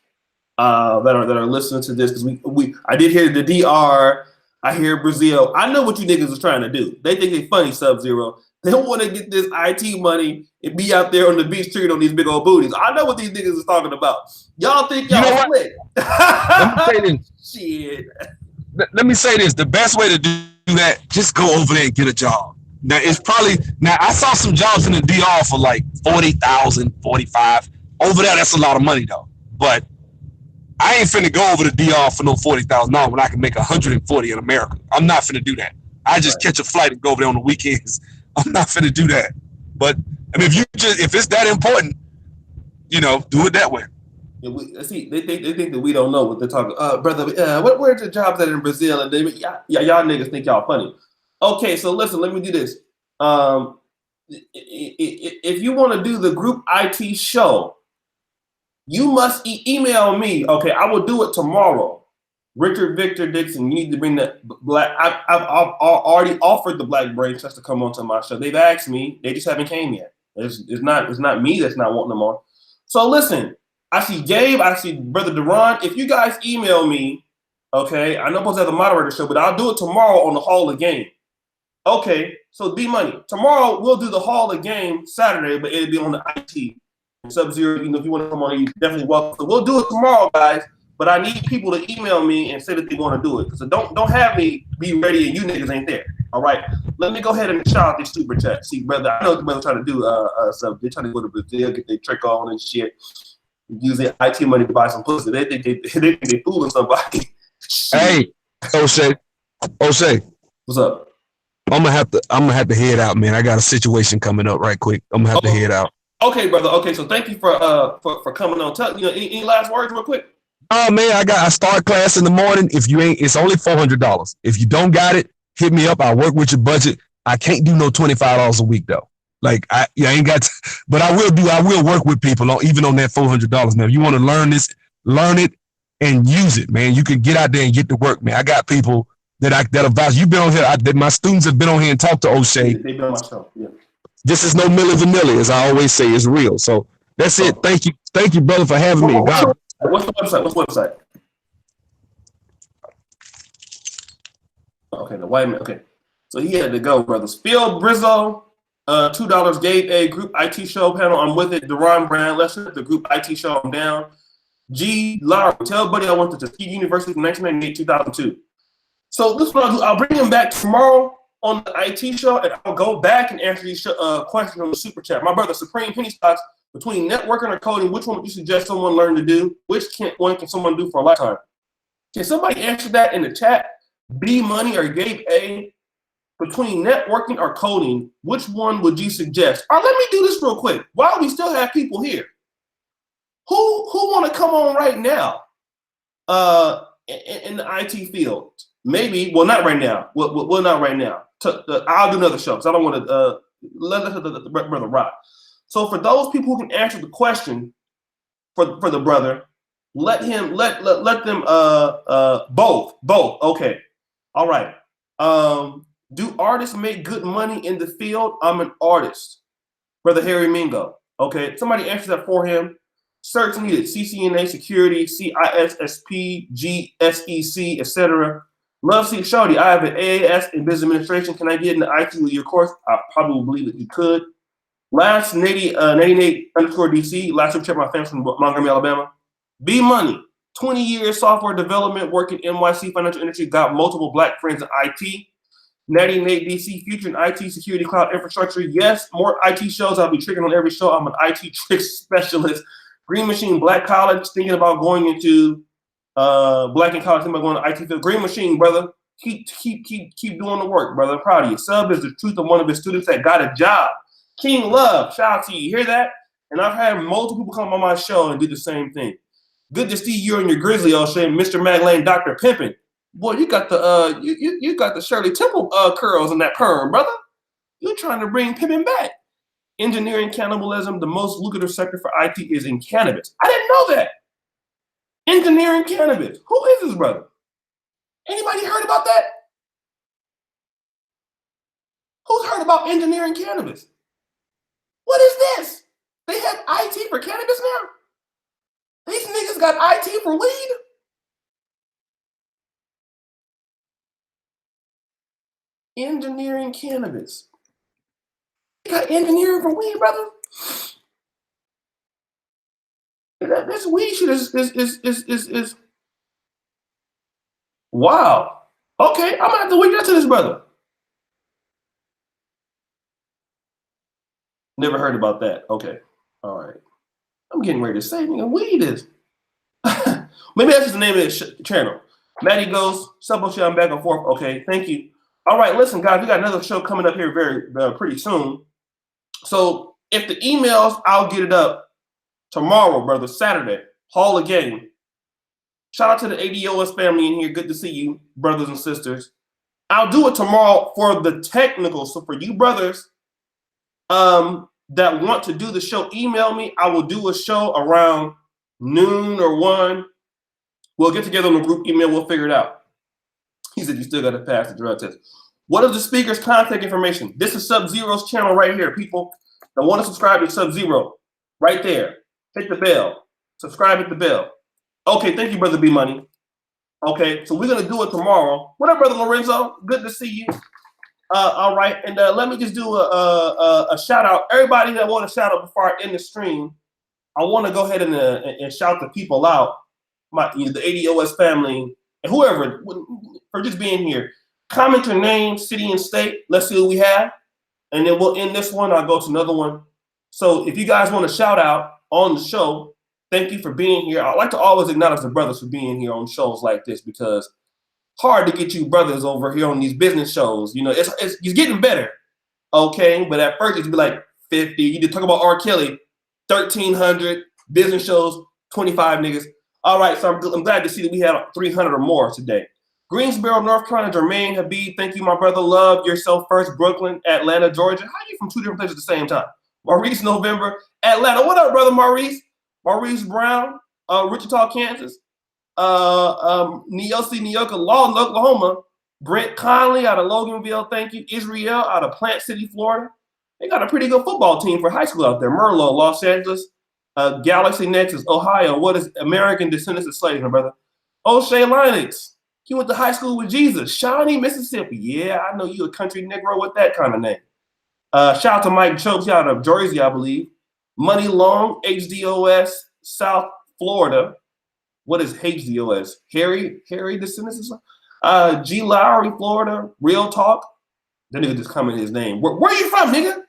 that are listening to this because I did hear the DR. I hear Brazil. I know what you niggas is trying to do. They think they funny, Subzero. They don't want to get this IT money and be out there on the beach treating on these big old booties. I know what these niggas is talking about. Y'all think y'all slick. Let me say this. Shit. Let me say this. The best way to do that, just go over there and get a job. Now, it's probably, I saw some jobs in the DR for like 40,000, 45. Over there, that's a lot of money though. But I ain't finna go over the DR for no 40,000 when I can make 140 in America. I'm not finna do that. I just catch a flight and go over there on the weekends. I'm not finna do that. But I mean, if it's that important, do it that way. See, they think that we don't know what they're talking. Brother, where's the jobs at in Brazil? And y'all niggas think y'all funny. Okay, so listen, let me do this. If you want to do the group IT show, You must email me. Okay, I will do it tomorrow. Richard Victor Dixon, you need to bring the black. I've already offered the Black Brain Trust to come onto my show. They've asked me. They just haven't came yet. It's not me that's not wanting them on. So listen, I see Gabe. I see Brother Duran. If you guys email me, okay, I know I'm supposed to have the moderator show, but I'll do it tomorrow on the Hall of Game. Okay, so D Money. Tomorrow we'll do the Hall of Game Saturday, but it'll be on the IT. Subzero, you know, if you want to come on, you definitely welcome. So we'll do it tomorrow, guys. But I need people to email me and say that they want to do it. So don't have me be ready and you niggas ain't there. All right. Let me go ahead and shout out these super chats. See, brother, I know what the brother trying to do. So they're trying to go to Brazil, get their trick on and shit. Use their IT money to buy some pussy. They think they fooling somebody. Hey, Oshay. What's up? I'm gonna have to head out, man. I got a situation coming up right quick. I'm gonna have to head out. Okay, brother. Okay, so thank you for coming on. Tell any last words real quick. Oh man, I start class in the morning. If you ain't, it's only $400. If you don't got it, hit me up. I'll work with your budget. I can't do no $25 a week though. Like I ain't got, but I will work with people even on that $400, man. If you want to learn this, learn it and use it, man. You can get out there and get to work, man. I got people that advise. You've been on here. My students have been on here and talked to Oshay. They've been on my show. Yeah. This is no Milli Vanilli, as I always say. It's real. So that's it. Thank you, brother, for having me. God. What's the website? Okay, the white man. Okay, so he had to go, brother. Spill Brizzo, $2. Gabe A group IT show panel. I'm with it. Deron Brand, let's hit the group IT show. I'm down. G. Lara, tell buddy I went to Tuskegee University from 1998, 2002. So this is what I'll do. I'll bring him back tomorrow on the IT show, and I'll go back and answer these questions on the super chat. My brother, Supreme Penny Stocks. Between networking or coding, which one would you suggest someone learn to do? Which one can someone do for a lifetime? Can somebody answer that in the chat? B Money or Gabe A? Between networking or coding, which one would you suggest? All right, let me do this real quick. While we still have people here, who want to come on right now? In the IT field, maybe. Well, not right now. Well, not right now. I'll do another show because I don't want to let the brother rock. So for those people who can answer the question for the brother, let them both. Okay. All right. Do artists make good money in the field? I'm an artist. Brother Harry Mingo. Okay. Somebody answer that for him. Search needed. CCNA security, CISSP, GSEC, etc. Love C. Shorty. I have an AAS in business administration. Can I get into IT with your course? I probably believe that you could. Last Nate _ DC. Last check my fans from Montgomery, Alabama. B Money. 20 years software development, working NYC financial industry. Got multiple black friends in IT. Natty Nate DC. Future in IT security cloud infrastructure. Yes, more IT shows. I'll be tricking on every show. I'm an IT trick specialist. Green Machine, Black College. Thinking about going into Black and College. Thinking about going to IT field. Green Machine, brother. Keep doing the work, brother. I'm proud of you. Sub is the truth of one of his students that got a job. King Love, shout out to you. You hear that? And I've had multiple people come on my show and do the same thing. Good to see you and your Grizzly, Oshay, Mr. Magdalene, Dr. Pimpin. Boy, you got the you got the Shirley Temple curls in that perm, brother. You're trying to bring Pimpin back. Engineering cannibalism, the most lucrative sector for IT is in cannabis. I didn't know that. Engineering cannabis. Who is this brother? Anybody heard about that? Who's heard about engineering cannabis? What is this? They have IT for cannabis now? These niggas got IT for weed? Engineering cannabis. You got engineering for weed, brother? This weed shit is wow. Okay, I'm gonna have to wake up to this brother. Never heard about that. Okay. All right. I'm getting ready to say, nigga, weed is. Maybe that's just the name of this channel. Maddie goes, Subbo shit, I'm back and forth. Okay, thank you. All right, listen, guys, we got another show coming up here pretty soon. So if the emails, I'll get it up tomorrow, brother, Saturday, Hall of Game. Shout out to the ADOS family in here. Good to see you, brothers and sisters. I'll do it tomorrow for the technical. So for you brothers that want to do the show, email me. I will do a show around noon or 1. We'll get together on the group email. We'll figure it out. He said you still got to pass the drug test. What is the speaker's contact information? This is Subzero's channel right here, people. That want to subscribe to Subzero, right there. Hit the bell. Subscribe, hit the bell. Okay, thank you, Brother B Money. Okay, so we're going to do it tomorrow. What up, Brother Lorenzo? Good to see you. All right, and let me just do a shout out. Everybody that want to shout out before I end the stream, I want to go ahead and shout the people out. The ADOS family and whoever for just being here. Comment your name, city, and state. Let's see what we have, and then we'll end this one. I'll go to another one. So if you guys want to shout out on the show, thank you for being here. I like to always acknowledge the brothers for being here on shows like this because hard to get you brothers over here on these business shows. You know, it's getting better, okay? But at first, it'd be like 50. You did talk about R. Kelly, 1,300 business shows, 25 niggas. All right, so I'm glad to see that we had 300 or more today. Greensboro, North Carolina, Jermaine Habib, thank you, my brother. Love yourself first. Brooklyn, Atlanta, Georgia. How are you from 2 different places at the same time? Maurice, November, Atlanta. What up, brother Maurice? Maurice Brown, Wichita, Kansas. Neosi Neoka, Lawton, Oklahoma. Brent Conley out of Loganville, thank you. Israel out of Plant City, Florida. They got a pretty good football team for high school out there. Merlot, Los Angeles. Galaxy Nexus, Ohio. What is American descendants of slaves, my brother? O'Shea Lennox. He went to high school with Jesus. Shawnee, Mississippi. Yeah, I know you a country Negro with that kind of name. Shout out to Mike Chokes out of Jersey, I believe. Money Long, HDOS, South Florida. What is HDOS? Harry descendants of G. Lowry, Florida. Real Talk. That nigga just comment his name. Where you from, nigga?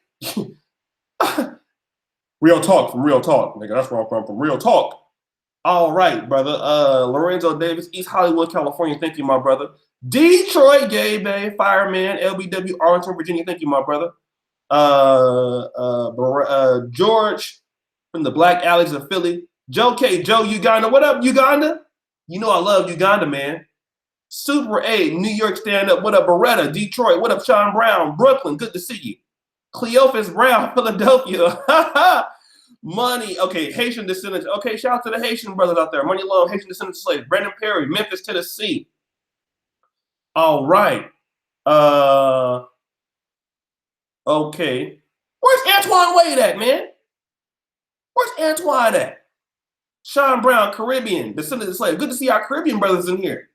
Real Talk, from Real Talk, nigga. That's where I'm from Real Talk. All right, brother. Lorenzo Davis, East Hollywood, California. Thank you, my brother. Detroit, Gay Bay, Fireman, LBW, Arlington, Virginia. Thank you, my brother. George from the Black Alleys of Philly. Joe K, Joe, Uganda. What up, Uganda? You know I love Uganda, man. Super A, New York stand up. What up, Beretta, Detroit. What up, Sean Brown, Brooklyn. Good to see you. Cleophas Brown, Philadelphia. Money. Okay, Haitian descendants. Okay, shout out to the Haitian brothers out there. Money Long, Haitian descendants of slaves. Brandon Perry, Memphis, Tennessee. All right. Okay. Where's Antoine Wade at, man? Where's Antoine at? Sean Brown, Caribbean, descendants of slaves. Good to see our Caribbean brothers in here.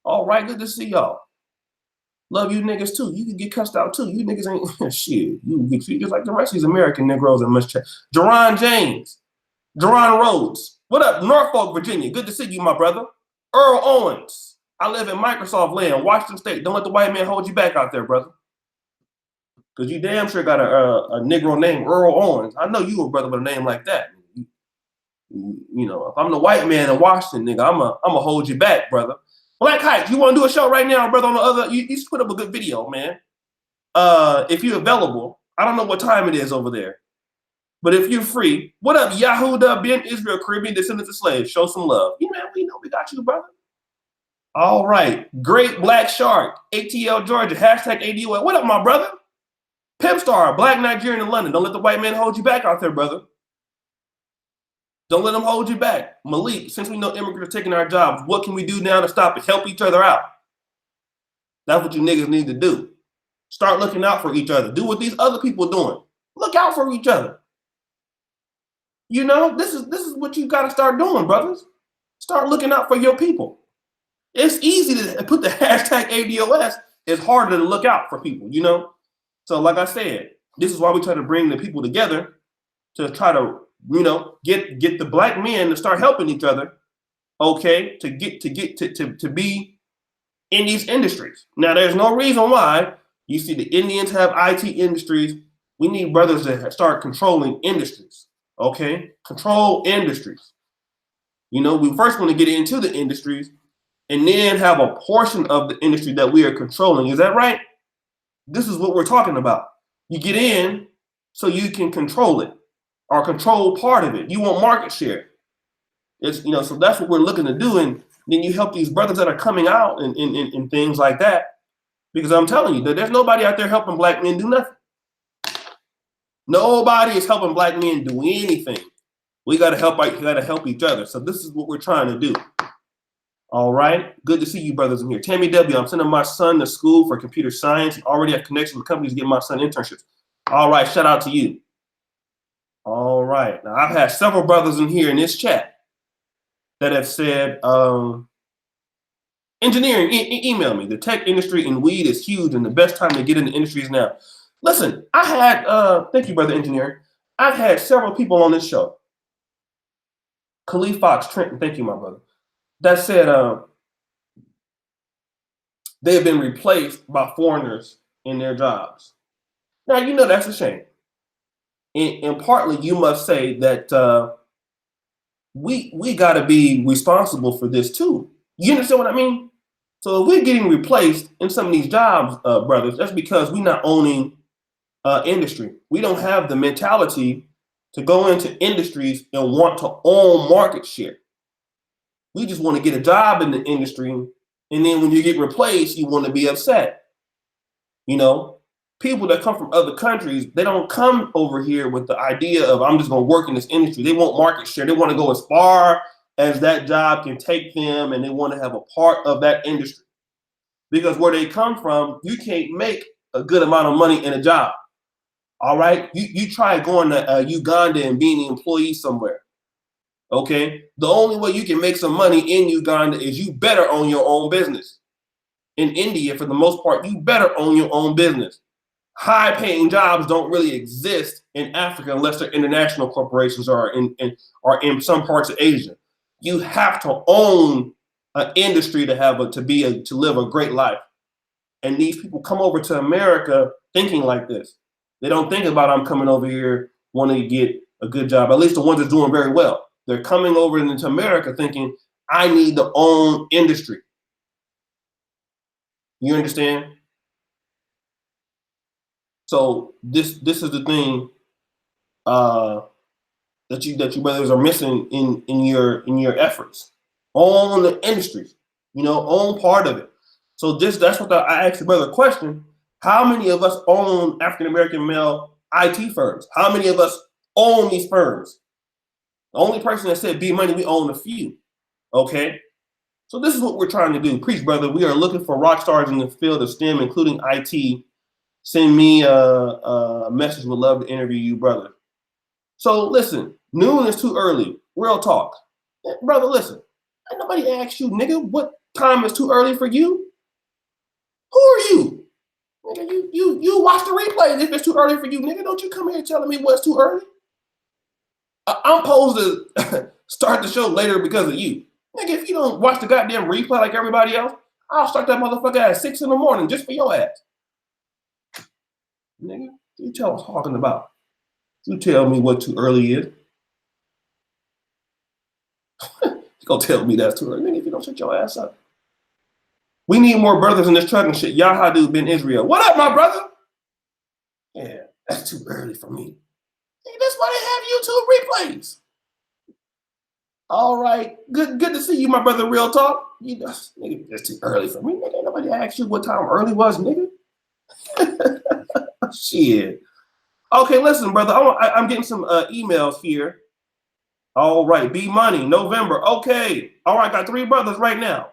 All right, good to see y'all. Love you niggas too. You can get cussed out too. You niggas ain't shit. You can get treated just like the rest of these American Negroes in much chat. Jerron James, Jerron Rhodes. What up, Norfolk, Virginia? Good to see you, my brother. Earl Owens. I live in Microsoft land, Washington State. Don't let the white man hold you back out there, brother. Because you damn sure got a Negro named Earl Owens. I know you a brother with a name like that. You know, if I'm the white man in Washington, nigga, I'm a hold you back, brother. Black Heights, you want to do a show right now, brother? On the other, you just put up a good video, man. If you're available, I don't know what time it is over there, but if you're free, what up, Yahuda, Ben Israel, Caribbean descendants of slaves? Show some love. You know, we know we got you, brother. All right, Great Black Shark, ATL Georgia, hashtag ADOA. What up, my brother? Pimp Star, Black Nigerian in London. Don't let the white man hold you back out there, brother. Don't let them hold you back. Malik, since we know immigrants are taking our jobs, what can we do now to stop it? Help each other out. That's what you niggas need to do. Start looking out for each other. Do what these other people are doing. Look out for each other. You know, this is what you got to start doing, brothers. Start looking out for your people. It's easy to put the hashtag ADOS. It's harder to look out for people, you know? So like I said, this is why we try to bring the people together to try to, you know, get the black men to start helping each other, okay, to be in these industries. Now, there's no reason why you see the Indians have IT industries. We need brothers to start controlling industries, okay? Control industries. You know, we first want to get into the industries and then have a portion of the industry that we are controlling. Is that right? This is what we're talking about. You get in so you can control it. Or control part of it. You want market share. It's, you know, so that's what we're looking to do. And then you help these brothers that are coming out and things like that. Because I'm telling you, that there's nobody out there helping black men do nothing. Nobody is helping black men do anything. We got to help. We got to help each other. So this is what we're trying to do. All right. Good to see you brothers in here. Tammy W. I'm sending my son to school for computer science. Already have connections with companies to get my son internships. All right. Shout out to you. All right. Now I've had several brothers in here in this chat that have said, engineering, email me. The tech industry in weed is huge, and the best time to get in the industry is now. Listen, I had, thank you, brother engineer. I've had several people on this show. Khalif Fox, Trenton, thank you, my brother. That said, they have been replaced by foreigners in their jobs. Now, you know that's a shame. And partly you must say that we got to be responsible for this too. You understand what I mean? So if we're getting replaced in some of these jobs, brothers, that's because we're not owning industry. We don't have the mentality to go into industries and want to own market share. We just want to get a job in the industry, and then when you get replaced, you want to be upset. You know, people that come from other countries, they don't come over here with the idea of I'm just going to work in this industry. They want market share. They want to go as far as that job can take them, and they want to have a part of that industry. Because where they come from, you can't make a good amount of money in a job. All right, you try going to Uganda and being an employee somewhere. Okay, the only way you can make some money in Uganda is you better own your own business. In India, for the most part, you better own your own business. High-paying jobs don't really exist in Africa unless they're international corporations or in some parts of Asia. You have to own an industry to live a great life. And these people come over to America thinking like this. They don't think about I'm coming over here wanting to get a good job. At least the ones that's doing very well. They're coming over into America thinking I need to own industry. You understand? So this is the thing that you brothers are missing in your efforts. Own the industry, own part of it. So that's what I asked the brother a question. How many of us own African American male IT firms? How many of us own these firms? The only person that said B Money, we own a few. Okay. So this is what we're trying to do. Preach, brother. We are looking for rock stars in the field of STEM, including IT. Send me a message. Would love to interview you, brother. So listen, noon is too early. Real talk. Brother, listen. Ain't nobody asked you, nigga, what time is too early for you? Who are you? Nigga, you watch the replays if it's too early for you, nigga. Don't you come here telling me what's too early. I'm supposed to start the show later because of you. Nigga, if you don't watch the goddamn replay like everybody else, I'll start that motherfucker at 6 in the morning just for your ass. Nigga, you tell what I'm talking about. You tell me what too early is. You gonna tell me that's too early, nigga, if you don't shut your ass up. We need more brothers in this trucking shit. Yahadu bin Israel. What up, my brother? Yeah, that's too early for me. Nigga, that's why they have YouTube replays. All right, good to see you, my brother. Real talk. Nigga, that's too early for me. Nigga, ain't nobody asked you what time early was, nigga. Shit. Okay, listen, brother. I'm getting some emails here. All right, B Money, November. Okay. All right, got 3 brothers right now.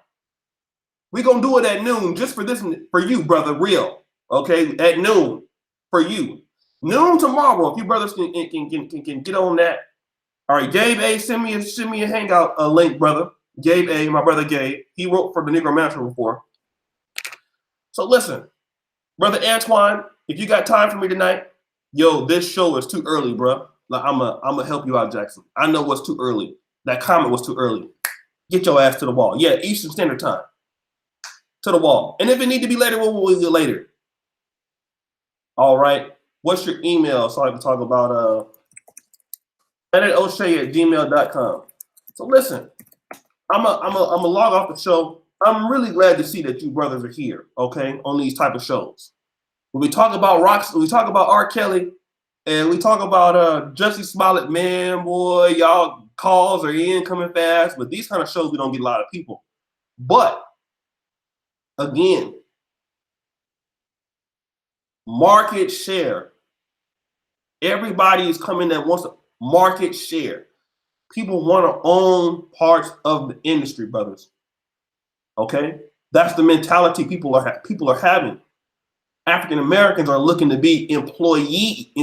We're gonna do it at noon just for you, brother. Real. Okay, at noon for you. Noon tomorrow. If you brothers can get on that. All right, Gabe A, send me a hangout link, brother. Gabe A, my brother Gabe. He wrote for the Negro Mantra before. So listen, brother Antoine, if you got time for me tonight, yo, this show is too early, bro. Like I'm gonna help you out, Jackson. I know what's too early. That comment was too early. Get your ass to the wall. Yeah, Eastern Standard Time. To the wall. And if it need to be later, we'll do it later. All right. What's your email so I can talk about Oshay@gmail.com. So listen, I'm a log off the show. I'm really glad to see that you brothers are here, okay, on these type of shows. When we talk about rocks, when we talk about R. Kelly, and we talk about Jussie Smollett, man, boy, y'all calls are in coming fast. But these kind of shows, we don't get a lot of people. But again, market share. Everybody is coming that wants a market share. People want to own parts of the industry, brothers. Okay, that's the mentality people are having. African Americans are looking to be employees.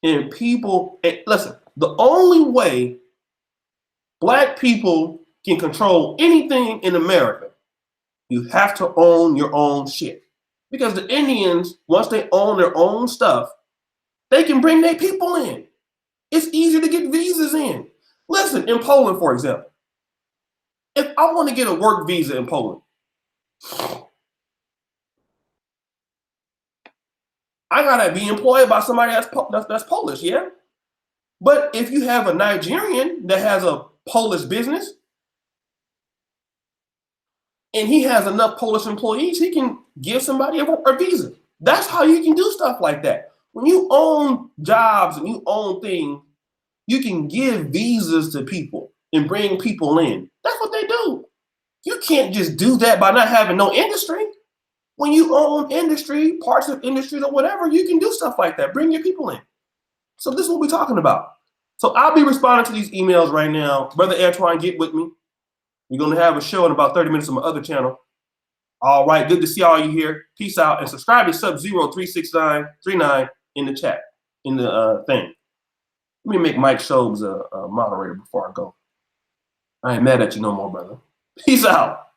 And people, listen, the only way Black people can control anything in America, you have to own your own shit. Because the Indians, once they own their own stuff, they can bring their people in. It's easier to get visas in. Listen, in Poland, for example, if I want to get a work visa in Poland, I gotta be employed by somebody that's Polish, yeah? But if you have a Nigerian that has a Polish business, and he has enough Polish employees, he can give somebody a visa. That's how you can do stuff like that. When you own jobs and you own things, you can give visas to people and bring people in. That's what they do. You can't just do that by not having no industry. When you own industry, parts of industries or whatever, you can do stuff like that. Bring your people in. So this is what we're talking about. So I'll be responding to these emails right now. Brother Antoine, get with me. We're going to have a show in about 30 minutes on my other channel. All right, good to see all you here. Peace out, and subscribe to Subzero3639 in the chat, in the thing. Let me make Mike Shobes a moderator before I go. I ain't mad at you no more, brother. Peace out.